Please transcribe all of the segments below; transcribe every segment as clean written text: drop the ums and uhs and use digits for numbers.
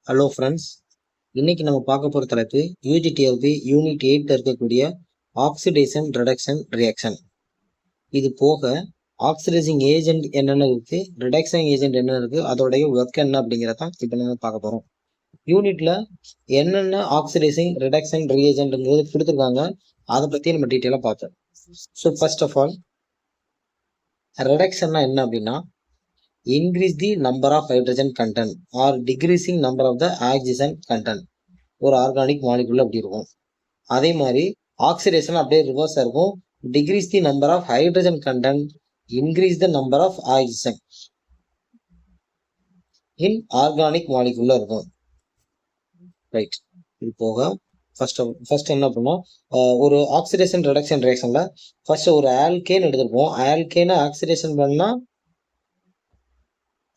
Hello friends, இன்னைக்கு நம்ம பார்க்க போகிற தலைப்பு யூஜிடிஆர்பி யூனிட் 8 இருக்கக்கூடிய ஆக்சிடேஷன் ரிடக்ஷன் ரியாக்ஷன். இது போக ஆக்சிடைசிங் ஏஜென்ட் என்னென்ன இருக்கு, ரிடக்ஷன் ஏஜென்ட் என்ன இருக்கு, அதோடைய ஒர்க் என்ன அப்படிங்கிறதான் இப்போ நம்ம பார்க்க போகிறோம். யூனிட்ல என்னென்ன ஆக்சிடைசிங் ரிடக்ஷன் ரியேஜென்ட்ங்கிறது கொடுத்துருக்காங்க, அதை பற்றி நம்ம டீட்டெயிலாக பார்த்தோம். ஸோ ஃபர்ஸ்ட் ஆஃப் ஆல் ரிடக்ஷன்னா என்ன அப்படின்னா, increase the number of hydrogen content or decreasing number of the oxygen content. ஒரு ஆர்கானிக் மாலிகுல் அப்படி இருக்கும். அதே மாதிரி ஆக்சிடேஷன் அப்படியே ரிவர்ஸா இருக்கும். Decrease the number of hydrogen content, increase the number of oxygen in organic மாலிகுல்ல இருக்கும். ரைட். இது போக ஃபர்ஸ்ட் என்ன பண்ணோம், ஒரு ஆக்சிடேஷன் ரிடக்ஷன் ரியாக்ஷன்ல ஃபர்ஸ்ட் ஒரு ஆல்கேன் எடுத்துருப்போம். ஆல்கேனை ஆக்சிடேஷன் பண்ணா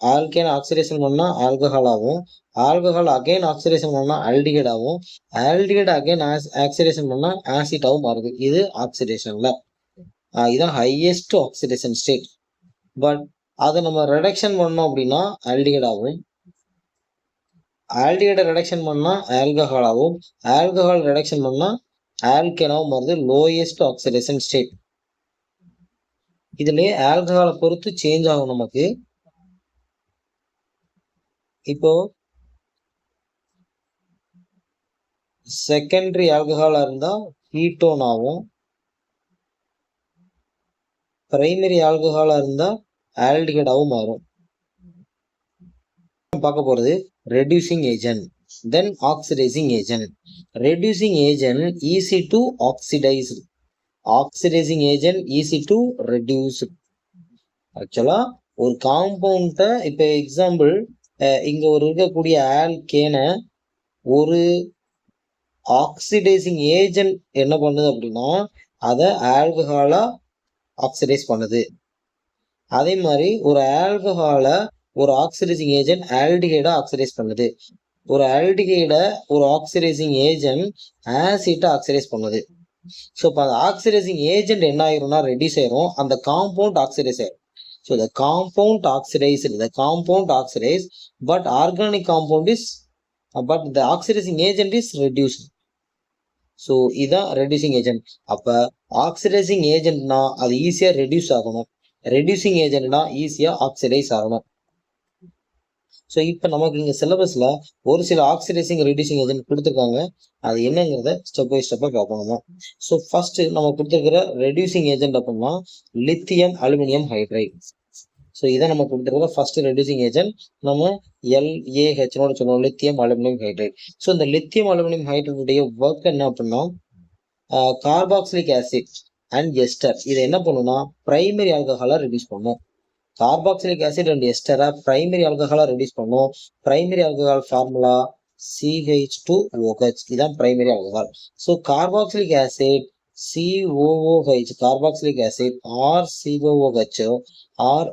ஆல்கேன் ஆக்சிடேஷன் பண்ணா ஆல்கஹால் ஆகும். ஆல்கஹால் அகைன் ஆக்சிடேஷன் பண்ணா ஆல்டிஹைட் ஆகும். ஆல்டிஹைட் அகைன் ஆக்சிடேஷன் பண்ணா ஆசிட்டாவும் மாறுது. இது ஆக்சிடேஷன்ல இதுதான் ஹையஸ்ட் ஆக்சிடேஷன் ஸ்டேட். பட் அதை நம்ம ரிடக்ஷன் பண்ணோம் அப்படின்னா ஆல்டிஹைட் ஆகும். ஆல்டிஹைடை ரிடக்ஷன் பண்ணா ஆல்கஹால் ஆகும். ஆல்கஹால் ரிடக்ஷன் பண்ணா ஆல்கேனாவும் மாறுது. Lowest oxidation state. இதுலயே ஆல்கஹாலை பொறுத்து சேஞ்ச் ஆகும் நமக்கு. இப்போ செகண்டரி ஆல்கஹாலா இருந்தா கீட்டோன் ஆகும். பிரைமரி ஆல்கஹாலா இருந்தா ஆல்டிஹைடாவும் மாறும். பார்க்க போறது reducing agent, then oxidising agent. Reducing agent easy to oxidise, oxidising agent easy to reduce. ஆக்சுவலா ஒரு காம்பவுண்ட இப்ப எக்ஸாம்பிள் இங்க ஒரு இருக்கக்கூடிய ஆல்கேனை ஒரு ஆக்சிடைசிங் ஏஜென்ட் என்ன பண்ணுது அப்படின்னா அதை ஆல்கஹாலா ஆக்சிடைஸ் பண்ணுது. அதே மாதிரி ஒரு ஆல்கஹாலை ஒரு ஆக்சிடைசிங் ஏஜென்ட் ஆல்டிஹைடா ஆக்சிடைஸ் பண்ணுது. ஒரு ஆல்டிஹைடை ஒரு ஆக்சிடைசிங் ஏஜென்ட் ஆசிட்டா ஆக்சிடைஸ் பண்ணுது. ஸோ இப்போ அந்த ஆக்சிடைசிங் ஏஜென்ட் என்ன ஆயிரும்னா ரெடியூஸ் ஆயிரும், அந்த காம்பவுண்ட் ஆக்சிடைஸ் ஆயிரும். So the compound oxidized, but organic compound is, but the oxidizing agent is reduced. So இதான் reducing agent. அப்ப oxidizing agentனா அது ஈஸியா ரெடியூஸ் ஆகணும், ரெடியூசிங் ஏஜென்ட்னா ஈஸியா ஆக்சிடைஸ் ஆகணும். ஸோ இப்போ நமக்கு இங்க சிலபஸ்ல ஒரு சில ஆக்சிடைசிங் ரெடியூசிங் ஏஜென்ட் கொடுத்துருக்காங்க, அது என்னங்கிறத ஸ்டெப் பை ஸ்டெப்பா பார்க்கணும். ஸோ ஃபர்ஸ்ட் நம்ம கொடுத்துருக்கிற ரெடியூசிங் ஏஜென்ட் அப்படின்னா லித்தியம் அலுமினியம் ஹைட்ரைட். ஸோ இதை நம்ம கொடுத்துருக்கிற ஃபர்ஸ்ட் ரெடியூசிங் ஏஜென்ட் நம்ம LaHனோட சொல்லுவோம், லித்தியம் அலுமினியம் ஹைட்ரைட். ஸோ இந்த லித்தியம் அலுமினியம் ஹைட்ரைடுடைய ஒர்க் என்ன அப்படின்னா கார்பாக்சிலிக் ஆசிட் அண்ட் எஸ்டர் இதை என்ன பண்ணுன்னா பிரைமரி ஆல்கஹாலா ரெடியூஸ் பண்ணும். கார்பாக்சிலிக் ஆசிட் அண்ட் எஸ்டரை பிரைமரி ஆல்கஹாலா ரெடியூஸ் பண்ணும். பிரைமரி ஆல்கஹால் ஃபார்முலா CH2OH, இதான் primary alcohol. So carboxylic acid COOH, carboxylic acid R COOH R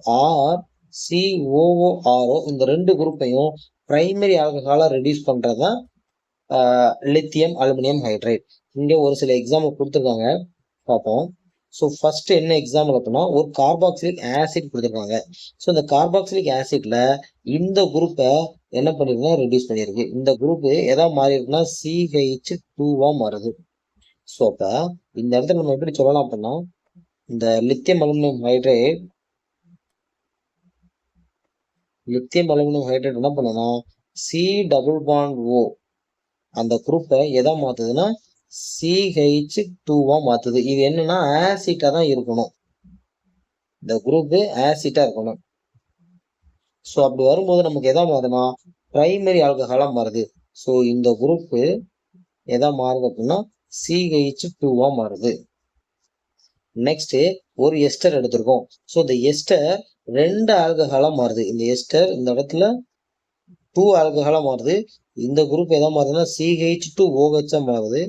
COORO, இந்த ரெண்டு குரூப்பையும் பிரைமரி ஆல்கஹாலா ரெடியூஸ் பண்றதுதான் லித்தியம் அலுமினியம் ஹைட்ரைட். இங்க ஒரு சில எக்ஸாம்பிள் கொடுத்துருக்காங்க, பார்ப்போம். ஸோ ஃபர்ஸ்ட் என்ன எக்ஸாம்பிள் அப்படின்னா ஒரு கார்பாக்சிலிக் ஆசிட் கொடுத்துருக்காங்க. ஸோ இந்த கார்பாக்சிலிக் ஆசிட்ல இந்த குரூப்பை என்ன பண்ணிருக்குன்னா ரெடியூஸ் பண்ணிருக்கு. இந்த குரூப் எதா மாறி இருக்குன்னா CH2வா மாறுது. ஸோ அப்ப இந்த இடத்துல நம்ம எப்படி சொல்லலாம் அப்படின்னா இந்த லித்தியம் அலுமினியம் ஹைட்ரைட் என்ன பண்ணுன்னா C+O அந்த குரூப்பை எதா மாத்துதுன்னா CH2வா மாத்துது. இது என்னன்னா ஆசிட்டா தான் இருக்கணும், இந்த குரூப் ஆசிட்டா இருக்கணும். ஸோ அப்படி வரும்போது நமக்கு எதா மாறுதுன்னா பிரைமரி ஆல்கஹாலா மாறுது. ஸோ இந்த குரூப் எதா மாறுது அப்படின்னா CH2வா மாறுது. நெக்ஸ்ட் ஒரு எஸ்டர் எடுத்திருக்கோம். ஸோ இந்த எஸ்டர் ரெண்டு ஆல்கஹாலா மாறுது. இந்த எஸ்டர் இந்த இடத்துல 2 ஆல்கஹாலா மாறுது. இந்த குரூப் எதா மாறுதுன்னா CH2OH மாறுது,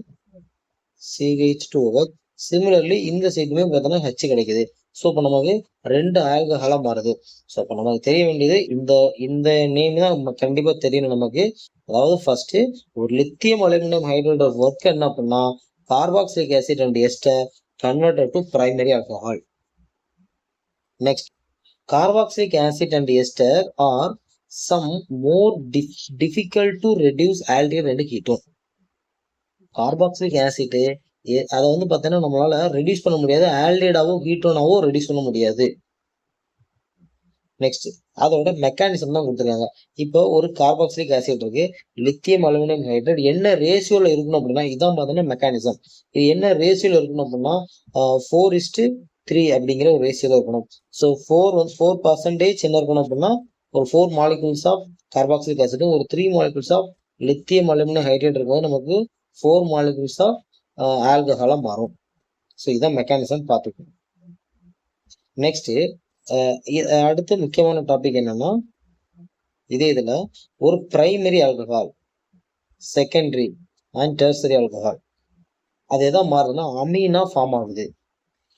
CH2OH. சிமிலர்லி இந்த சைடுமே பார்த்தோம்னா H கிடைக்குது. ஸோ இப்போ நமக்கு ரெண்டு ஆல்கஹாலா மாறுது. ஸோ இப்போ நமக்கு தெரிய வேண்டியது இந்த நேம் தான் கண்டிப்பா தெரியணும் நமக்கு. அதாவது ஃபர்ஸ்ட் ஒரு லித்தியம் அலுமினியம் ஹைட்ரைட் ஒர்க் என்ன அப்படின்னா carboxylic acid and ester converted to primary alcohol. Next, carboxylic acid and ester are some more difficult to reduce aldehyde and ketone. Carboxylic acid அதை வந்து பார்த்தீங்கன்னா நம்மளால ரெடியூஸ் பண்ண முடியாது, ஆல்டிஹைடாவோ கீட்டோனாவோ ரெடியூஸ் பண்ண முடியாது. நெக்ஸ்ட் அதோட மெக்கானிசம் தான் கொடுத்துருக்காங்க. இப்போ ஒரு கார்பாக்சிலிக் ஆசிட் இருக்கு, லித்தியம் அலுமினியம் ஹைட்ரேட் என்ன ரேஷியோல இருக்கணும் அப்படின்னா இதான் பார்த்தீங்கன்னா மெக்கானிசம். இது என்ன ரேஷியோல இருக்கணும் அப்படின்னா 4:3 அப்படிங்கிற ஒரு ரேஷியோல இருக்கணும். ஸோ 4% என்ன இருக்கணும் அப்படின்னா ஒரு 4 மாலிகூல்ஸ் ஆஃப் கார்பாக்சிலிக் ஆசிட், ஒரு 3 molecules of lithium aluminium hydrate இருக்கும்போது நமக்கு 4 மாலிகூல்ஸ் ஆஃப் ஆல்கஹாலா மாறும். ஸோ இதான் மெக்கானிசம் பார்த்துக்கணும். நெக்ஸ்ட் அடுத்த முக்கியமான டாபிக் என்னன்னா இதுல ஒரு primary alcohol, secondary and tertiary alcohol அது எதை மாறுதுன்னா அமீனா ஃபார்ம் ஆகுது.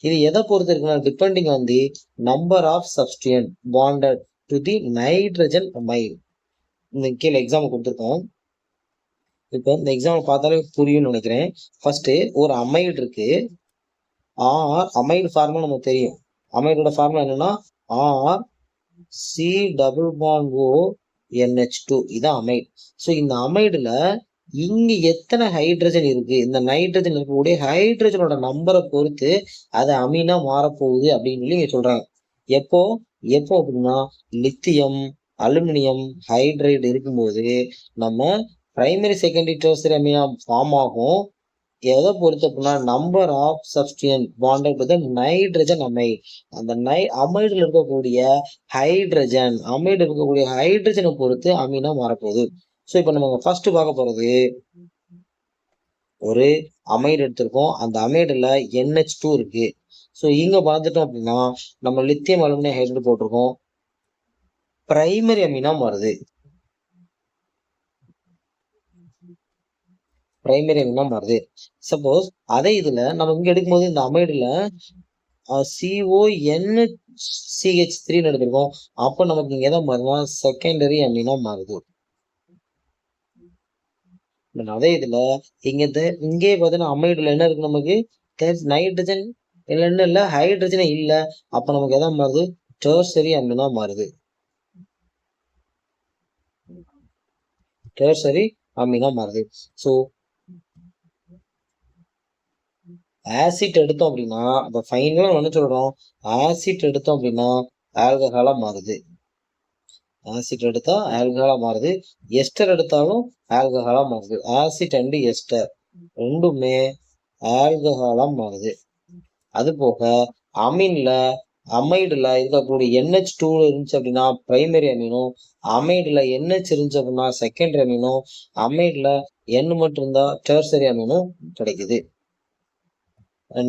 இது எதை பொறுத்து இருக்குன்னா depending on the number of substituent bonded to the nitrogen amide. இந்த கீழே எக்ஸாம்பிள் கொடுத்துருக்கோம். இப்போ இந்த எக்ஸாம்பிள் பார்த்தாலே புரியும்னு நினைக்கிறேன். ஃபர்ஸ்ட் ஒரு அமைடு இருக்கு, அமைடு ஃபார்முலா நமக்கு தெரியும். அமைடோட ஃபார்முலா என்னன்னா RC+ONH2 இதான் அமைடு. ஸோ இந்த அமைடுல இங்க எத்தனை ஹைட்ரஜன் இருக்கு, இந்த நைட்ரஜன் இருக்கக்கூடிய ஹைட்ரஜனோட நம்பரை பொறுத்து அது அமீனா மாறப்போகுது அப்படின்னு சொல்லி இங்க சொல்றாங்க. எப்போ அப்படின்னா லித்தியம் அலுமினியம் ஹைட்ரைடு இருக்கும்போது நம்ம பிரைமரி செகண்டரி டெர்சரி அமீனா ஃபார்ம் ஆகும். எதை பொறுத்து அப்படின்னா number of substituent bonded with nitrogen amide. அந்த அமைடுல இருக்கக்கூடிய ஹைட்ரஜனை பொறுத்து அமீனா மாறப்போகுது. ஸோ இப்போ நம்ம ஃபர்ஸ்ட் பார்க்க போறது ஒரு அமைடு எடுத்திருக்கோம், அந்த அமைடுல NH2 இருக்கு. ஸோ இங்க பார்த்துட்டோம் அப்படின்னா நம்ம லித்தியம் அலுமினியம் ஹைட்ரைடு போட்டிருக்கோம், பிரைமரி அமீனா மாறுது. பிரைமரி அமீனா மாறுது. சப்போஸ் அதே இதுல நம்ம இங்க எடுக்கும்போது இந்த அமைடுல CONCH3 எடுத்திருக்கோம், அப்போ நமக்கு இங்க எதை மாறுனா செகண்டரி அமீனா மாறுது. அதே இதுல இங்கே பார்த்தீங்கன்னா அமைடுல என்ன இருக்கு, நமக்கு நைட்ரஜன் இல்ல ஹைட்ரஜனே இல்ல, அப்ப நமக்கு எதை மாறுது டெர்சரி அமீனா மாறுது. டெர்சரி அமீனா மாறுது. ஸோ ஆசிட் எடுத்தோம் அப்படின்னா அப்ப ஃபைனலா என்ன சொல்றோம், ஆசிட் எடுத்தோம் அப்படின்னா ஆல்கஹாலா மாறுது. ஆசிட் எடுத்தா ஆல்கஹாலா மாறுது, எஸ்டர் எடுத்தாலும் ஆல்கஹாலா மாறுது. ஆசிட் அண்ட் எஸ்டர் ரெண்டுமே ஆல்கஹாலா மாறுது. அது போக அமைடுல இருக்கக்கூடிய NH2 இருந்துச்சு அப்படின்னா பிரைமரி அமீனும், அமைடுல NH இருந்துச்சு அப்படின்னா செகண்டரி அமீனும், அமைடுல N மட்டும் இருந்தா டெர்சரி அமீனும் கிடைக்குது.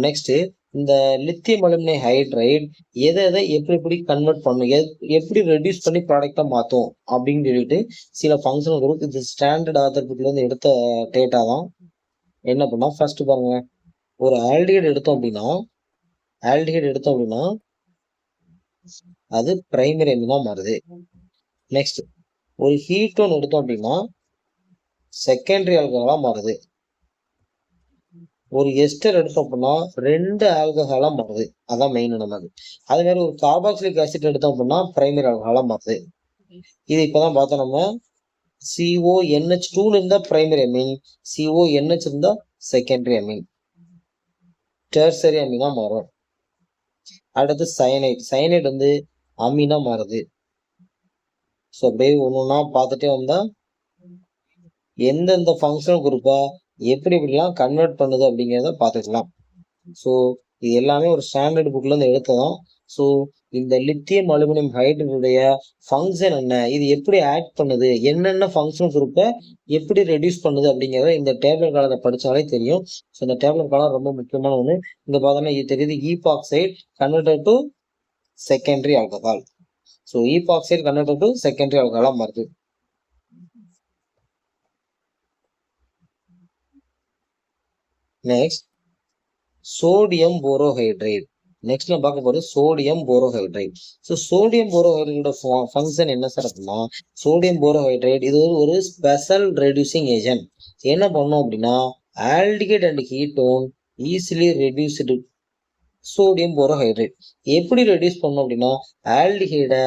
நெக்ஸ்ட் இந்த லித்தியம் அலுமினியம் ஹைட்ரைடு எதை எப்படி கன்வெர்ட் பண்ணும், எப்படி ரெடியூஸ் பண்ணி ப்ராடக்டா மாத்தும் அப்படின்னு சொல்லிட்டு சில ஃபங்க்ஷனல் குரூப் இது ஸ்டாண்டர்ட் ஆத்தர் புக்ல இருந்து எடுத்த டேட்டா தான். என்ன பண்ணா ஃபர்ஸ்ட் பாருங்க, ஒரு ஆல்டிஹைடு எடுத்தோம் அப்படின்னா அது பிரைமரி அமீனா மாறுது. நெக்ஸ்ட் ஒரு கீட்டோன் எடுத்தோம் அப்படின்னா செகண்டரி ஆல்கஹாலா மாறுது. ஒரு எஸ்டர் எடுத்தோம் அப்படின்னா 2 ஆல்கஹாலா மாறுது. அதான் மெயின் நமக்கு. அதே மாதிரி ஒரு கார்பாக்சிலிக் ஆசிட் எடுத்தோம் அப்படின்னா பிரைமரி ஆல்கஹாலா மாறுது. இது இப்பதான் பார்த்தோம் நம்ம. CONH2 இருந்தா பிரைமரி அமீன், CONH இருந்தா செகண்டரி அமீன், டெர்சரி அமீனா மாறும். அடுத்து சயனைட் வந்து அமீனா மாறுது. ஸோ அப்படியே ஒன்னொன்னா பார்த்துட்டே வந்தா எந்தெந்த ஃபங்க்ஷனல் குரூப்பா எப்படிலாம் கன்வெர்ட் பண்ணுது அப்படிங்கிறத பார்த்துக்கலாம். ஸோ இது எல்லாமே ஒரு ஸ்டாண்டர்ட் புக்ல இருந்து எடுத்ததும். ஸோ இந்த லித்தியம் அலுமினியம் ஹைட்ரைடுடைய ஃபங்க்ஷன் என்ன, இது எப்படி ஆக்ட் பண்ணுது, என்னென்ன ஃபங்க்ஷனல் குரூப்பை எப்படி ரெடியூஸ் பண்ணுது அப்படிங்கிறத இந்த டேப்லெட் காலத்தை படிச்சாலே தெரியும். ஸோ இந்த டேப்லெட் காலம் ரொம்ப முக்கியமான ஒன்று. இங்க பார்த்தோம்னா இது தெரியுது, epoxide converted to secondary alcohol. So epoxide converted to secondary ஆல்கஹாலா மாறுது. Next sodium borohydride. நெக்ஸ்ட் நம்ம பார்க்க போறது சோடியம் போரோஹைட்ரைடு. ஸோ சோடியம் போரோஹைட்ரைடோட ஃபங்க்ஷன் என்ன சார் அப்படின்னா, சோடியம் போரோஹைட்ரைடு இது ஒரு ஸ்பெஷல் ரெடியூசிங் ஏஜென்ட். என்ன பண்ணோம் அப்படின்னா aldehyde and ketone easily reduced sodium borohydride எப்படி ரெடியூஸ் பண்ணோம் அப்படின்னா ஆல்டிஹைடை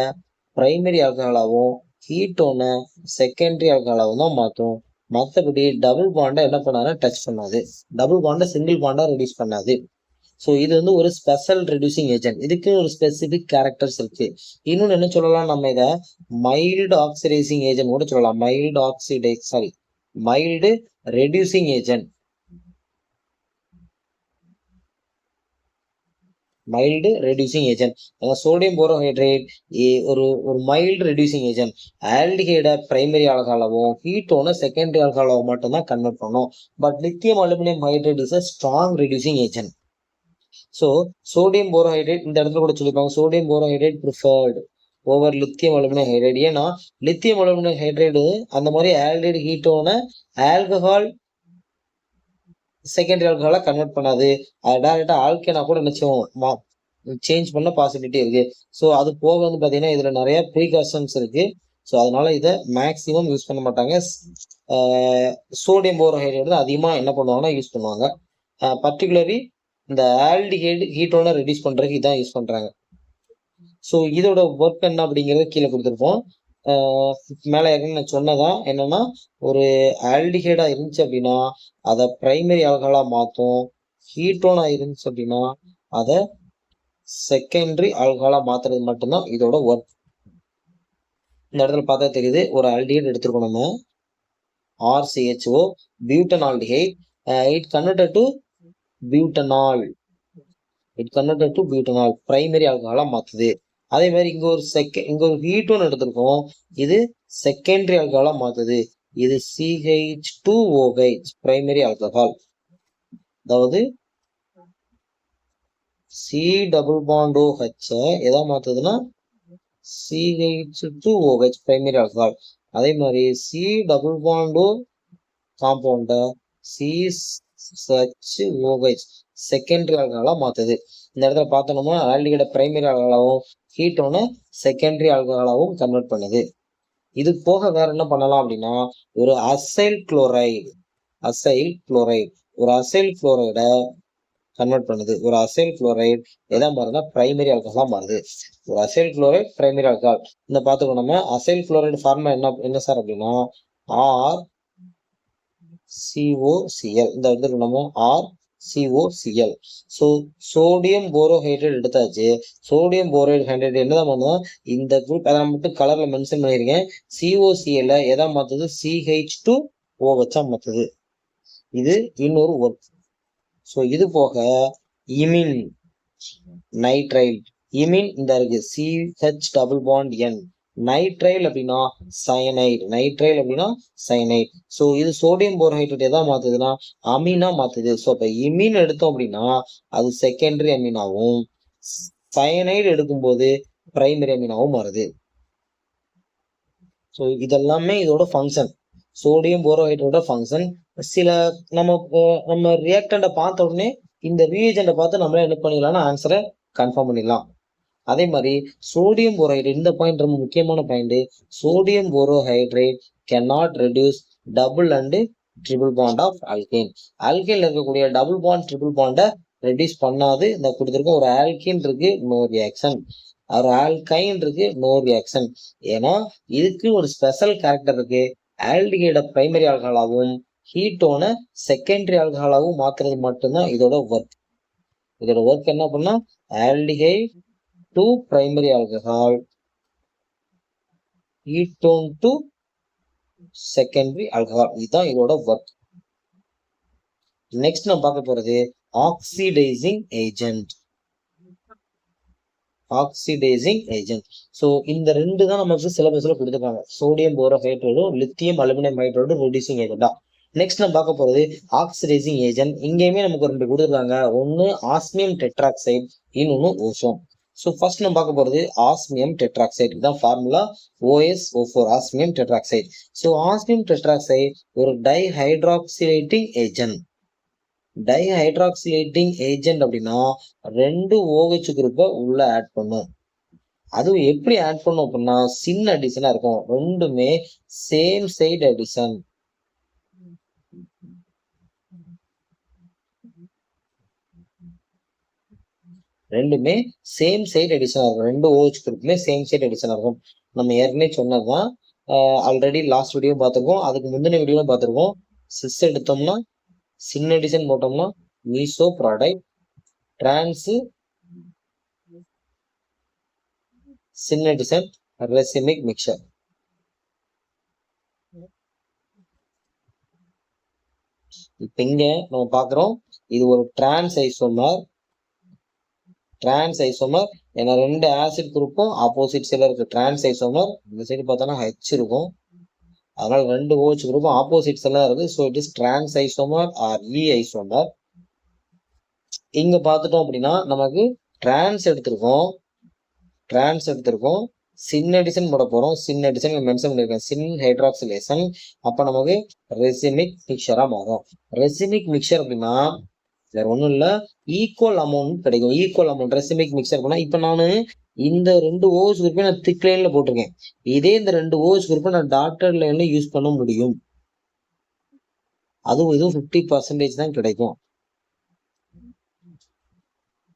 பிரைமரி ஆல்கஹாலாவும் கீட்டோனை செகண்டரி ஆல்கஹாலாவும் தான் மாற்றும். மற்றபடி டபுள் பாண்டை என்ன பண்ணாது, டச் பண்ணாது. டபுள் பாண்டை சிங்கிள் பாண்டா ரெடியூஸ் பண்ணாது. ஸோ இது வந்து ஒரு ஸ்பெஷல் ரெடியூசிங் ஏஜென்ட். இதுக்கு ஒரு ஸ்பெசிபிக் கேரக்டர்ஸ் இருக்கு. இன்னொன்னு என்ன சொல்லலாம், நம்ம இதை மைல்டு ஆக்சிடைசிங் ஏஜென்ட் கூட சொல்லலாம். Mild reducing agent. Mild reducing agent. Sodium borohydrate ஒரு ஒரு மைல்டு ரெடியூசிங் ஏஜென்ட். ஆல்டிஹைடை பிரைமரி ஆல்கஹாலாவும் கீட்டோனை செகண்டரி ஆல்கஹாலாவும் மட்டும்தான் கன்வெர்ட் பண்ணும். But lithium aluminium hydrate is a strong reducing agent. So sodium borohydrate இந்த இடத்துல கூட சொல்லியிருப்பாங்க, sodium borohydrate preferred over lithium aluminium hydrate. ஏன்னா லித்தியம் அலுமினியம் ஹைட்ரேடு அந்த மாதிரி ஆல்டிஹைடு கீட்டோனை ஆல்கஹால் செகண்டரி ஆல்கஹாலா கன்வெர்ட் பண்ணாது. அது டைரக்டா ஆல்கேனா கூட நிச்சயம் சேஞ்ச் பண்ண பாசிபிலிட்டி இருக்கு. ஸோ அது போக வந்து பார்த்தீங்கன்னா இதுல நிறைய ப்ரீகாஷன்ஸ் இருக்கு. ஸோ அதனால இதை மேக்சிமம் யூஸ் பண்ண மாட்டாங்க. சோடியம் போரோஹைட்ரேட் தான் அதிகமாக என்ன பண்ணுவாங்கன்னா யூஸ் பண்ணுவாங்க. பர்டிகுலர்லி இந்த ஆல்டிஹைடு கீட்டோனை ரெடியூஸ் பண்றதுக்கு இதான் யூஸ் பண்றாங்க. ஸோ இதோட ஒர்க் என்ன அப்படிங்கிறத கீழே கொடுத்துருப்போம். மேலே ஏற்கனவே நான் சொன்னதான் என்னன்னா, ஒரு ஆல்டிஹைடா இருந்துச்சு அப்படின்னா அதை பிரைமரி ஆல்கஹாலா மாற்றும். கீட்டோனா இருந்துச்சு அப்படின்னா அதை செகண்டரி ஆல்கஹாலா மாத்துறது மட்டும்தான் இதோட ஒர்க். இந்த இடத்துல பார்த்தா தெரியுது, ஒரு ஆல்டிஹைட் எடுத்துருக்கோம் நம்ம, RCHO butanaldehyde. It converted to butanol. Primary ஆல்கஹாலா மாத்துது. அதே மாதிரி இங்க ஒரு கீட்டோன் எடுத்திருக்கோம், இது செகண்டரி ஆல்கஹாலா மாத்துது. இது CH2OH பிரைமரி ஆல்கஹால். அதாவது C டபுள் பாண்ட் OH எதா மாத்துதுன்னா CH2OH பிரைமரி ஆல்கஹால். அதே மாதிரி C டபுள் பாண்ட் O காம்பவுண்ட CH2OH செகண்டரி ஆல்கஹாலா மாத்துது. இந்த இடத்துல பார்த்தோம்னா ஆல்டிஹைட பிரைமரி ஆல்கஹாலாவும் கீட்டோனை செகண்டரி ஆல்கஹாலாவும் கன்வெர்ட் பண்ணுது. இது போக வேற என்ன பண்ணலாம் அப்படின்னா, ஒரு அசைல் குளோரைடு ஒரு அசைல் குளோரைடை கன்வெர்ட் பண்ணுது. ஒரு அசைல் குளோரைடு எதா மாறுதுன்னா பிரைமரி ஆல்கஹாலா மாறுது. ஒரு அசைல் குளோரைடு பிரைமரி ஆல்கஹால். இந்த பார்த்துக்கோ, நம்ம அசைல் குளோரைடு ஃபார்முலா என்ன சார் அப்படின்னா RCOCl. இந்த இடத்துல நம்ம RCOCl. ஸோ சோடியம் போரோஹைட்ரேட் எடுத்தாச்சு. சோடியம் போரோஹைட்ரேட் என்னதான் பண்ணுவோம், இந்த குரூப் அதை மட்டும் கலர்ல மென்ஷன் பண்ணியிருக்கேன். COCl எதா மாத்துது, CH2OH மாத்துது. இது இன்னொரு ஒர்க். ஸோ இது போக இமின் நைட்ரைல். இமின் இந்த இருக்கு CH double bond N. Nitrile அப்படின்னா சயனைட். ஸோ இது சோடியம் போரோஹைட்ரேட் எதா மாத்துதுன்னா அமீனா மாத்துது. ஸோ இப்போ இமின் எடுத்தோம் அப்படின்னா அது செகண்டரி அமீனாவும், சயனைடு எடுக்கும்போது பிரைமரி அமீனாவும் மாறுது. ஸோ இதெல்லாமே இதோட ஃபங்க்ஷன், சோடியம் போரோஹைட்ரேட்டோட ஃபங்க்ஷன். சில நம்ம ரியாக்டண்ட்டை பார்த்த உடனே இந்த ரியேஜெண்ட்டை பார்த்து நம்மளே என்ன பண்ணிடலாம்னா ஆன்சரை கன்ஃபார்ம் பண்ணிடலாம். அதே மாதிரி சோடியம் போரோஹைட்ரேட், இந்த பாயிண்ட் ரொம்ப முக்கியமான point. Sodium borohydrate cannot reduce double and triple bond of alkane. ஆல்கேன்ல இருக்கக்கூடிய டபுள் பாண்ட் ட்ரிபிள் பாண்டை ரெடியூஸ் பண்ணாது. இந்த கொடுத்துருக்க ஒரு ஆல்கேன் இருக்கு, நோ ரியாக்ஷன். ஒரு ஆல்கைன் இருக்கு, நோ ரியாக்ஷன். ஏன்னா இதுக்கு ஒரு ஸ்பெஷல் கேரக்டர் இருக்கு. ஆல்டிஹைட பிரைமரி ஆல்கஹாலாவும் கீட்டோனை செகண்டரி ஆல்கஹாலாவும் மாத்துறது மட்டும்தான் இதோட ஒர்க். என்ன பண்ணா aldehyde to primary alcohol, ketone to secondary alcohol. இதுதான் இதோட ஒர்க். நெக்ஸ்ட் நம்ம பார்க்க போறது ஆக்சிடைசிங் ஏஜென்ட். ஸோ இந்த ரெண்டு தான் நமக்கு சிலபஸ்ல கொடுத்துருக்காங்க, சோடியம் போரோஹைட்ரேடும் லித்தியம் அலுமினியம் ஹைட்ரேடும் ரெடியூசிங் ஏஜென்டா. நெக்ஸ்ட் நம்ம பார்க்க போறது ஆக்சிடைசிங் ஏஜென்ட். இங்கேயுமே நமக்கு ரெண்டு கொடுத்துருக்காங்க, ஒன்னு ஆஸ்மியம் டெட்ராக்சைடு, இன்னொன்னு ஓசோன். ஸோ ஃபர்ஸ்ட் நம்ம பார்க்க போறது ஆஸ்மியம் டெட்ராக்சைடு. இதுதான் formula OSO4, osmium tetroxide. So osmium tetroxide ஒரு டைஹைட்ராக்சிலேட்டிங் ஏஜென்ட். அப்படின்னா 2 OH குரூப்பை உள்ள ஆட் பண்ணும். அதுவும் எப்படி ஆட் பண்ணும் அப்படின்னா சின் அடிஷனா இருக்கும். ரெண்டுமே சேம் சைடு அடிஷன். ரெண்டுமே சேம் சைடு அடிஷனா இருக்கும். 2 OH குரூப்புமே சேம் சைடு அடிஷனா இருக்கும். நம்ம ஏற்கனவே சொன்னதுதான், ஆல்ரெடி லாஸ்ட் வீடியோ பார்த்துருக்கோம், அதுக்கு முந்தின வீடியோ பார்த்துருக்கோம். சிஸ் எடுத்தோம்னா சின் எடிஷன் போட்டோம்னா மீசோ ப்ராடக்ட், டிரான்ஸ் சின் எடிஷன் ரெசிமிக் மிக்சர். இப்ப இங்க நம்ம பாக்குறோம், இது ஒரு டிரான்ஸ் ஐசோமர். ஏன்னா 2 ஆசிட் குரூப்பும் ஆப்போசிட் சைடுல இருக்கு. டிரான்ஸ் ஐசோமர் இந்த சைடு பார்த்தோம்னா ஹெச் இருக்கும், அதனால 2 OH குரூப்பும் ஆப்போசிட் சைடுல இருக்கு. So it is trans isomer or E isomer. இங்க பார்த்துட்டோம் அப்படின்னா நமக்கு டிரான்ஸ் எடுத்திருக்கோம், சின் எடிஷன் போட போறோம். சின் எடிஷன் மென்ஷன் பண்ணிருக்கேன், சின் ஹைட்ராக்சிலேஷன். அப்ப நமக்கு ரெசிமிக் மிக்சரா மாறும். ரெசிமிக் மிக்சர் அப்படின்னா வேற ஒண்ணும் இல்ல, ஈக்குவல் அமௌண்ட் கிடைக்கும். ஈக்குவல் அமௌண்ட் ரெசிமிக் மிக்சர் பண்ணா, இப்ப நானு இந்த 2 OH குரூப்பை நான் திக் லைன்ல போட்டிருக்கேன். இதே இந்த 2 OH குரூப்பை நான் டாட்டர் லைன்ல யூஸ் பண்ண முடியும். அதுவும் இதுவும் 50% தான் கிடைக்கும்.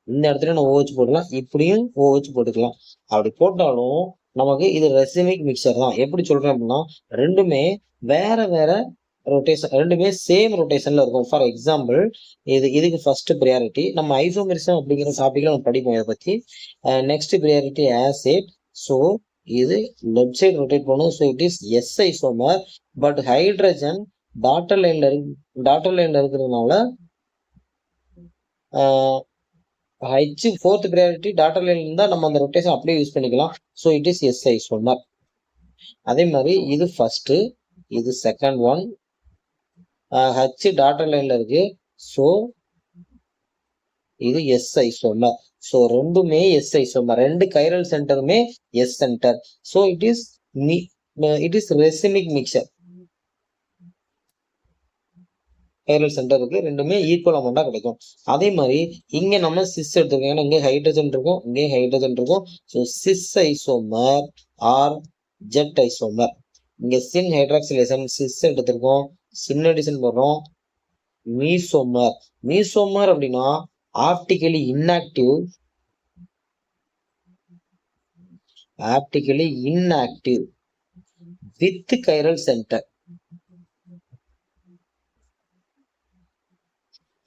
இந்த இடத்துல நான் OH போடலாம், இப்படியும் OH போட்டுக்கலாம். அப்படி போட்டாலும் நமக்கு இது ரெசிமிக் மிக்சர் தான். எப்படி சொல்றேன் அப்படின்னா, ரெண்டுமே வேற வேற ரொட்டேஷன், ரெண்டுமே சேம் ரொட்டேஷன்ல இருக்கும். ஃபார் எக்ஸாம்பிள், இதுக்கு ஃபர்ஸ்ட் ப்ரியாரிட்டி. நம்ம ஐசோமெரிசம் அப்படிங்கிற டாபிக்ல நம்ம படிப்போம் இதை பத்தி. Next priority acid. ஸோ இது லெஃப்ட் சைடு ரொட்டேட் பண்ணும். So it is S isomer. But hydrogen dotted லைன்ல இருக்கிறதுனால ஹெச் ஃபோர்த் ப்ரியாரிட்டி டாட்டர் லைன்ல இருந்தா நம்ம அந்த ரொட்டேஷன் அப்படியே யூஸ் பண்ணிக்கலாம். So it is S isomer. அதே மாதிரி இது ஃபர்ஸ்ட், இது செகண்ட் ஒன். ஹெச் டாட்டர் லைன்ல இருக்கு, ஸோ இது எஸ் ஐசோமர். ஸோ ரெண்டுமே எஸ் ஐசோமர், 2 கைரல் சென்டருமே S centre. So it is racemic mixture. Chiral centre இருக்கு, ரெண்டுமே ஈக்குவல் அமௌண்டா கிடைக்கும். அதே மாதிரி இங்க நம்ம சிஸ் எடுத்துருக்கோம், ஏன்னா இங்கே ஹைட்ரஜன் இருக்கும், இங்கே ஹைட்ரஜன் இருக்கும். So cis isomer or Z isomer. இங்க சின் ஹைட்ராக்சிலேஷன் சிஸ் எடுத்திருக்கோம், சின் எடிஷன் போடுறோம். மீசோமர் அப்படின்னா optically inactive with chiral centre.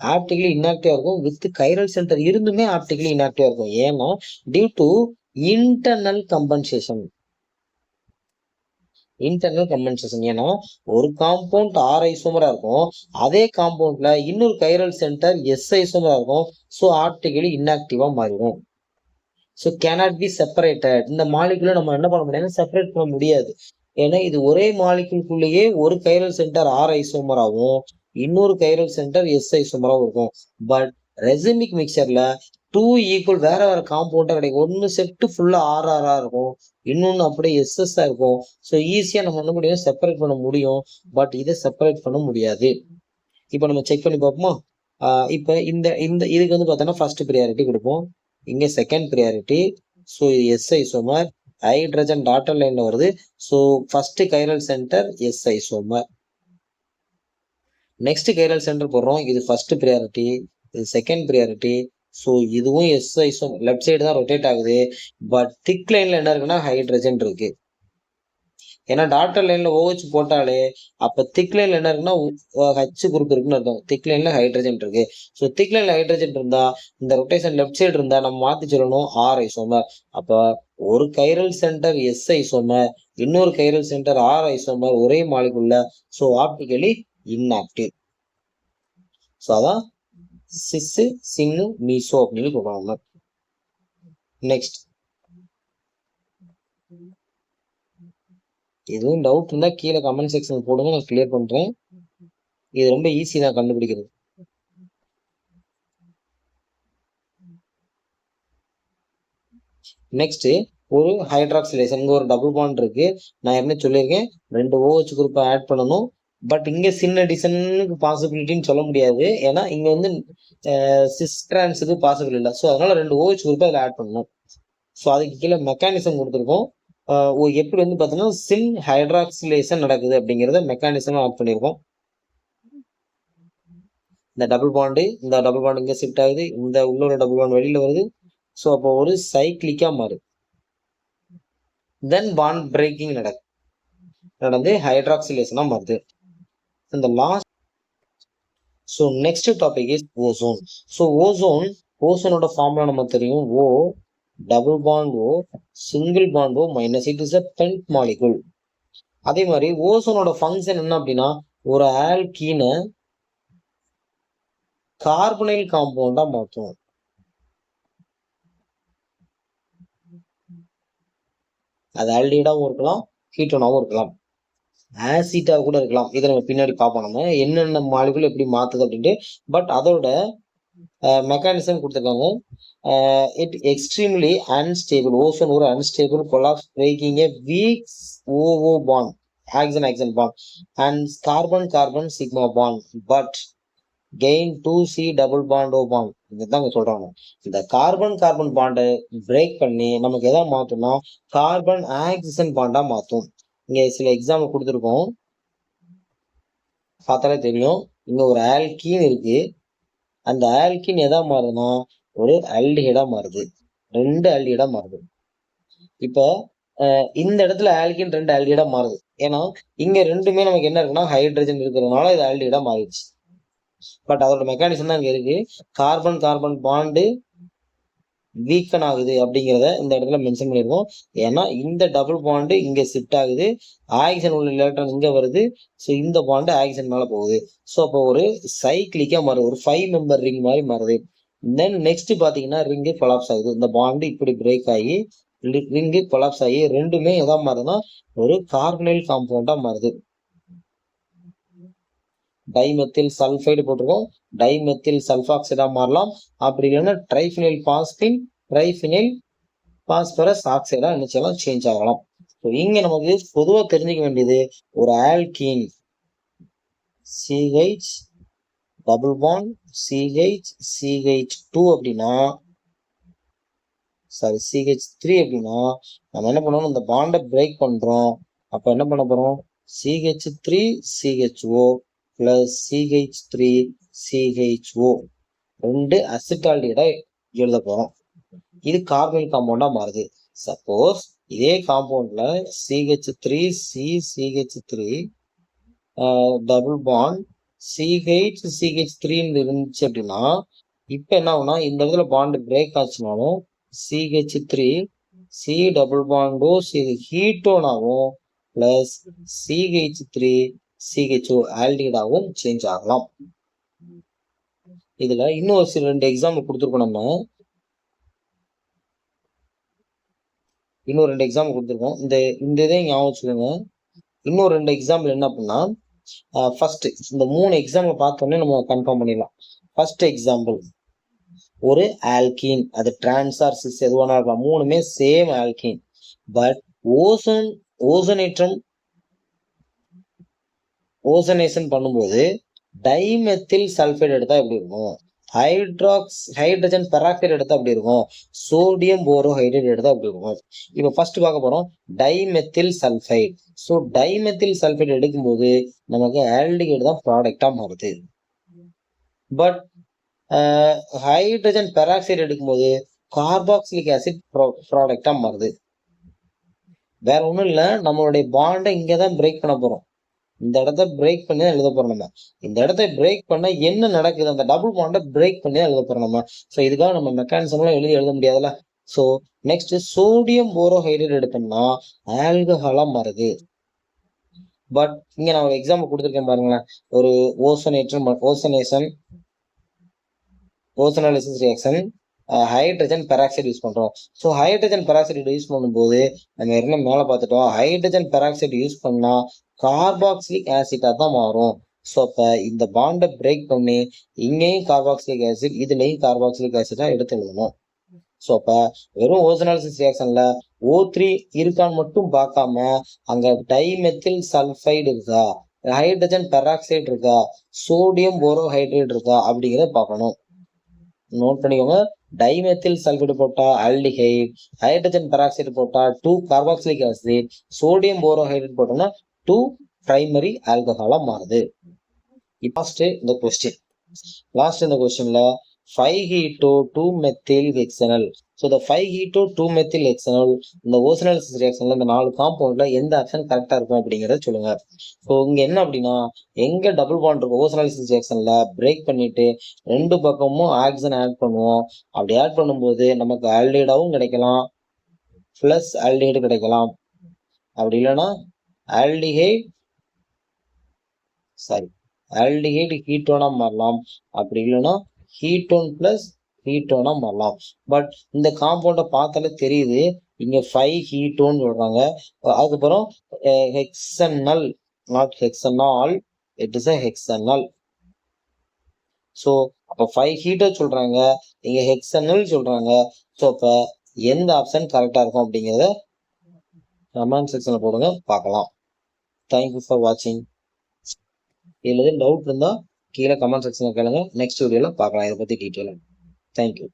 Optically இன்ஆக்டிவா இருக்கும் வித் கைரல் சென்டர் இருந்துமே ஆப்டிகலி இன்ஆக்டிவா இருக்கும். ஏன்னா டியூ டு இன்டர்னல் கம்பன்சேஷன். ஏன்னா ஒரு காம்பவுண்ட் ஆர் ஐசோமரா இருக்கும், அதே காம்பவுண்ட்ல இன்னொரு கைரல் சென்டர் எஸ் ஐசோமரா இருக்கும். ஸோ ஆப்டிகலி இன்ஆக்டிவா மாறிடும். So cannot be separated. இந்த மாலிகுலை நம்ம என்ன பண்ண முடியாது, செப்பரேட் பண்ண முடியாது. ஏன்னா இது ஒரே மாலிகுலுக்குள்ளேயே ஒரு கைரல் சென்டர் ஆர் ஐசோமராகவும் இன்னொரு கைரல் சென்டர் எஸ் ஐசோமராகவும் இருக்கும். பட் ரெசிமிக் மிக்சர்ல 2 ஈக்குவல் வேற வேற காம்பவுண்டா கிடைக்கும். ஒன்னு செட்டு ஃபுல்லா ஆர்ஆரா இருக்கும், இன்னொன்னு அப்படியே எஸ்எஸ்ஆ இருக்கும். ஸோ ஈஸியா நம்ம என்ன முடியும், செப்பரேட் பண்ண முடியும். பட் இதை செப்பரேட் பண்ண முடியாது. இப்போ நம்ம செக் பண்ணி பார்ப்போமா? இப்போ இந்த இதுக்கு வந்து பார்த்தோன்னா ஃபர்ஸ்ட் ப்ரியாரிட்டி கொடுப்போம், இங்க செகண்ட் ப்ரியாரிட்டி. ஸோ இது எஸ் ஐசோமர், ஹைட்ரஜன் டாட்டர் லைன்ல வருது. So first chiral centre S isomer. Next chiral centre போடுறோம், இது ஃபர்ஸ்ட் ப்ரியாரிட்டி, இது செகண்ட் ப்ரியாரிட்டி. ஸோ இதுவும் எஸ் ஐசோமர், லெஃப்ட் சைடு தான் ரொட்டேட் ஆகுது. பட் திக் லைன்ல என்ன இருக்குன்னா ஹைட்ரஜன் இருக்கு. ஏன்னா டாட்டர் லைன்ல OH போட்டாலே அப்ப திக் லைன்ல என்ன இருக்குன்னா ஹெச் குரூப் இருக்குன்னு அர்த்தம். திக் லைன்ல ஹைட்ரஜன் இருக்கு. ஸோ திக் லைன்ல ஹைட்ரஜன் இருந்தா இந்த ரொட்டேஷன் லெஃப்ட் சைடு இருந்தா நம்ம மாத்தி சொல்லணும் ஆர் ஐசோமர். அப்ப ஒரு கைரல் சென்டர் எஸ் ஐசோமர், இன்னொரு கைரல் சென்டர் ஆர் ஐசோமர் ஒரே மாலிகுல்ல. So optically inactive. ஸோ அதான் சிஸ் சின்னு மீசோ அப்படின்னு சொல்றாங்க. நெக்ஸ்ட், எதுவும் டவுட் இருந்தா கீழே கமெண்ட் செக்ஷன் போடுங்க, நான் கிளியர் பண்றேன். இது ரொம்ப ஈஸி தான் கண்டுபிடிக்கிறது. நெக்ஸ்ட், ஒரு ஹைட்ராக்சிலேஷன். இங்க ஒரு டபுள் பாண்ட் இருக்கு, நான் என்ன சொல்லியிருக்கேன், 2 OH குரூப்பை ஆட் பண்ணணும். பட் இங்க சின் அடிஷனுக்கு பாசிபிலிட்டின்னு சொல்ல முடியாது, ஏன்னா இங்க வந்து சிஸ் டிரான்ஸுக்கு பாசிபிள் இல்லை. ஸோ அதனால 2 OH குரூப்பை அதில் ஆட் பண்ணணும். ஸோ அதுக்கு கீழே மெக்கானிசம் கொடுத்துருக்கோம். எப்படி வந்து பார்த்தீங்கன்னா சின் ஹைட்ராக்சிலேஷன் நடக்குது அப்படிங்கிறத மெக்கானிசம் ஆட் பண்ணியிருக்கோம். இந்த டபுள் பாண்டு இங்க ஷிஃப்ட் ஆகுது, இந்த உள்ள டபுள் பாண்ட் வெளியில வருது. ஸோ அப்போ ஒரு சைக்கிளிக்கா மாறுது. தென் பாண்ட் பிரேக்கிங் நடக்குது. நடந்து ஹைட்ராக்சிலேஷனா மாறுது. இந்த last so next topic is ozone. So ஓசோனோட ஃபார்முலா நம்ம தெரியும். O double bond O single bond O minus, it is a bent molecule. அதே மாதிரி ஓசோனோட ஃபங்க்ஷன் என்ன அப்படின்னா, ஒரு ஆல்கீனை கார்பனைல் காம்பவுண்டா மாற்றும். அது ஆல்டிஹைடாவும் இருக்கலாம், கீட்டோனாவும் இருக்கலாம், ஆசிட்டா கூட இருக்கலாம். இதை நம்ம பின்னாடி பார்ப்போம், நம்ம என்னென்ன மாலிகுல் எப்படி மாத்துது அப்படின்ட்டு. பட் அதோட மெக்கானிசம் கொடுத்துருக்காங்க. It extremely unstable. ஓசோன் ஒரு unstable collapse breaking a weak O O bond, action bond and carbon sigma bond, but gain 2C double bond O bond. இதுதான் சொல்றாங்க. இந்த கார்பன் பாண்டை பிரேக் பண்ணி நமக்கு எதை மாத்தும்னா கார்பன் ஆக்சிஜன் பாண்டா மாத்தும். இங்க சில எக்ஸாம்பிள் கொடுத்துருக்கோம், பார்த்தாலே தெரியும். இங்க ஒரு ஆல்கீன் இருக்கு, அந்த ஆல்கீன் எதா மாறுதுன்னா ஒரு ஆல்டிஹைடா மாறுது, 2 ஆல்டிஹைடா மாறுது. இப்ப இந்த இடத்துல ஆல்கீன் 2 ஆல்டிஹைடா மாறுது. ஏன்னா இங்க ரெண்டுமே நமக்கு என்ன இருக்குன்னா ஹைட்ரஜன் இருக்கிறதுனால இது ஆல்டிஹைடா மாறிடுச்சு. பட் அதோட மெக்கானிசம் தான் இங்க இருக்கு. கார்பன் பாண்டு வீக்கன் ஆகுது அப்படிங்கிறத இந்த இடத்துல மென்ஷன் பண்ணிருக்கோம். ஏன்னா இந்த டபுள் பாண்டு இங்க ஷிஃப்ட் ஆகுது, ஆக்சிஜன் உள்ள எலக்ட்ரான் இங்க வருது, ஸோ இந்த பாண்டு ஆக்சிஜன் மேல போகுது. ஸோ அப்போ ஒரு சைக்கிளிக்கா மாறுது, ஒரு 5 மெம்பர் ரிங் மாதிரி மாறுது. தென் நெக்ஸ்ட் பாத்தீங்கன்னா ரிங்கு கொலாப்ஸ் ஆகுது. இந்த பாண்டு இப்படி பிரேக் ஆகி ரிங்கு கொலாப்ஸ் ஆகி ரெண்டுமே எதா மாறுதுன்னா ஒரு கார்பனைல் காம்பவுண்டா மாறுது. டைமெத்தில் சல்ஃபைடு போட்டிருக்கோம், டைமெத்தில் சல்ஃபாக்சைடா மாறலாம். அப்படி இல்லைன்னா ட்ரைஃபினைல் பாஸ்பின் ட்ரைஃபினைல் பாஸ்பரஸ் ஆக்சைடா நினைச்சலாம் சேஞ்ச் ஆகலாம். இங்க நமக்கு பொதுவா தெரிஞ்சுக்க வேண்டியது, ஒரு alkene CH double bond CH2 அப்படின்னா, சாரி CH3 அப்படின்னா நம்ம என்ன பண்ணணும், இந்த பாண்டை பிரேக் பண்றோம். அப்ப என்ன பண்ண போறோம், CH3 CHO plus CH3 CHO 2 அசிட்டால்டிஹைடா எழுத போறோம். இது கார்பனைல் காம்பவுண்டா மாறுது. சப்போஸ் இதே காம்பவுண்ட்ல CH3 CH3 double bond CH3 இருந்துச்சு அப்படின்னா, இப்ப என்ன ஆகும்னா இந்த இடத்துல பாண்ட் பிரேக் ஆச்சுனாலும் CH3 C டபுள் பாண்டோ ஹீட்டோனாவும் பிளஸ் CH3 CHO ஆல்டிஹைடாவும் சேஞ்ச் ஆகலாம். இதுல இன்னும் ஒரு 2 எக்ஸாம்பிள் கொடுத்துருக்கோம். நம்ம இன்னும் 2 எக்ஸாம்பிள் கொடுத்துருக்கோம். இந்த இதை ஞாபகம் வச்சுக்கோங்க. இன்னும் 2 எக்ஸாம்பிள் என்ன அப்படின்னா, ஃபர்ஸ்ட் இந்த 3 எக்ஸாம்பிள் பார்த்தோன்னே நம்ம கன்ஃபார்ம் பண்ணிடலாம். ஃபர்ஸ்ட் எக்ஸாம்பிள், ஒரு ஆல்கீன், அது டிரான்ஸ் ஆர் சிஸ் எதுவானா இருக்கலாம், மூணுமே சேம் ஆல்கீன். பட் ஓசனேஷன் பண்ணும்போது டைமெத்தில் சல்ஃபைடு எடுத்தா எப்படி இருக்கும், ஹைட்ரஜன் பெராக்சைடு எடுத்தா அப்படி இருக்கும், சோடியம் போரோஹைட்ரேட் எடுத்தா அப்படி இருக்கும். இப்ப ஃபர்ஸ்ட் பார்க்க போறோம் dimethyl sulphide. So dimethyl sulphide எடுக்கும்போது நமக்கு ஆல்டிஹைடு தான் ப்ராடக்டா மாறுது. பட் ஹைட்ரஜன் பெராக்சைடு எடுக்கும்போது கார்பாக்சிலிக் ஆசிட் ப்ராடக்டா மாறுது. வேற ஒண்ணும் இல்ல, நம்மளுடைய பாண்டை இங்கதான் பிரேக் பண்ண போறோம். இந்த இடத்த பிரேக் பண்ணி தான் எழுத போறோம். நம்ம இந்த இடத்த பிரேக் பண்ண என்ன நடக்குது, அந்த டபுள் பாண்டை பிரேக் பண்ணி தான் எழுத போறோம் நம்ம. ஸோ இதுக்காக நம்ம மெக்கானிசம் எல்லாம் எழுத முடியாதுல்ல. ஸோ நெக்ஸ்ட் சோடியம் போரோஹைட்ரேட் எடுத்தோம்னா ஆல்கஹாலா மாறுது. பட் இங்க நான் ஒரு எக்ஸாம்பிள் கொடுத்துருக்கேன் பாருங்களேன். ஒரு ozonolysis reaction hydrogen peroxide use பண்றோம். ஸோ ஹைட்ரஜன் பெராக்சைடு யூஸ் பண்ணும்போது நம்ம ஏற்கனவே மேல பார்த்துட்டோம், ஹைட்ரஜன் பெராக்சைடு யூஸ் பண்ணா கார்பாக்சிலிக் ஆசிட்டா தான் மாறும். ஸோ அப்ப இந்த பாண்டை பிரேக் பண்ணி இங்கேயும் கார்பாக்சிலிக் ஆசிட், இதுலயும் கார்பாக்சிலிக் ஆசிட்டா எடுத்து எழுதணும். ஸோ அப்ப வெறும் ஓசனாலிசிஸ் ரியாக்ஷன்ல O3 இருக்கான்னு மட்டும் பார்க்காம அங்க டைமெத்தில் சல்ஃபைடு இருக்கா, ஹைட்ரஜன் பெராக்சைடு இருக்கா, சோடியம் போரோஹைட்ரேட் இருக்கா அப்படிங்கிறத பார்க்கணும். நோட் பண்ணிக்கோங்க, டைமெத்தில் சல்ஃபைடு போட்டா ஆல்டிஹைட், ஹைட்ரஜன் பெராக்சைடு போட்டா 2 கார்பாக்சிலிக் ஆசிட், சோடியம் போரோஹைட்ரேட் போட்டோம்னா 2 பிரைமரி ஆல்கஹாலா மாறுது. லாஸ்ட் இந்த கொஸ்டின்ல 5-keto 2-methylhexanol. ஸோ இந்த 5-keto 2-methylhexanol இந்த ஓசனாலிசிஸ் ரியாக்ஷன்ல இந்த 4 காம்பவுண்ட்ல எந்த ஆப்ஷன் கரெக்டா இருக்கும் அப்படிங்கிறத சொல்லுங்க. ஸோ இங்க என்ன அப்படின்னா எங்க டபுள் பாண்ட் இருக்கும் ஓசனாலிசிஸ் ரியாக்ஷன்ல பிரேக் பண்ணிட்டு 2 பக்கமும் ஆக்சிஜன் ஆட் பண்ணுவோம். அப்படி ஆட் பண்ணும்போது நமக்கு ஆல்டிஹைடாவும் கிடைக்கலாம், பிளஸ் ஆல்டிஹைடு கிடைக்கலாம். அப்படி இல்லைன்னா ஆல்டிஹைடு கீட்டோனா மாறலாம். அப்படி இல்லைன்னா கீட்டோன் பிளஸ் கீட்டோனா மாறலாம். பட் இந்த காம்பவுண்ட பார்த்தாலே தெரியுது இங்க 5 கீட்டோன்னு சொல்றாங்க. அதுக்கப்புறம் hexanal, not hexanol, it is a hexanal. So அப்போ 5 கீட்டோ சொல்றாங்க, இங்க ஹெக்ஸனல் சொல்றாங்க. ஸோ அப்ப எந்த ஆப்ஷன் கரெக்டா இருக்கும் அப்படிங்கிறத கமெண்ட் செக்ஷன்ல போடுங்க, பார்க்கலாம். தேங்க்யூ ஃபார் வாட்சிங். இதுல எதுவும் டவுட் இருந்தா கீழே கமெண்ட் செக்ஷன்ல கேளுங்க. நெக்ஸ்ட் வீடியோல பார்க்கலாம் இதை பத்தி டீட்டெயிலா. தேங்க்யூ.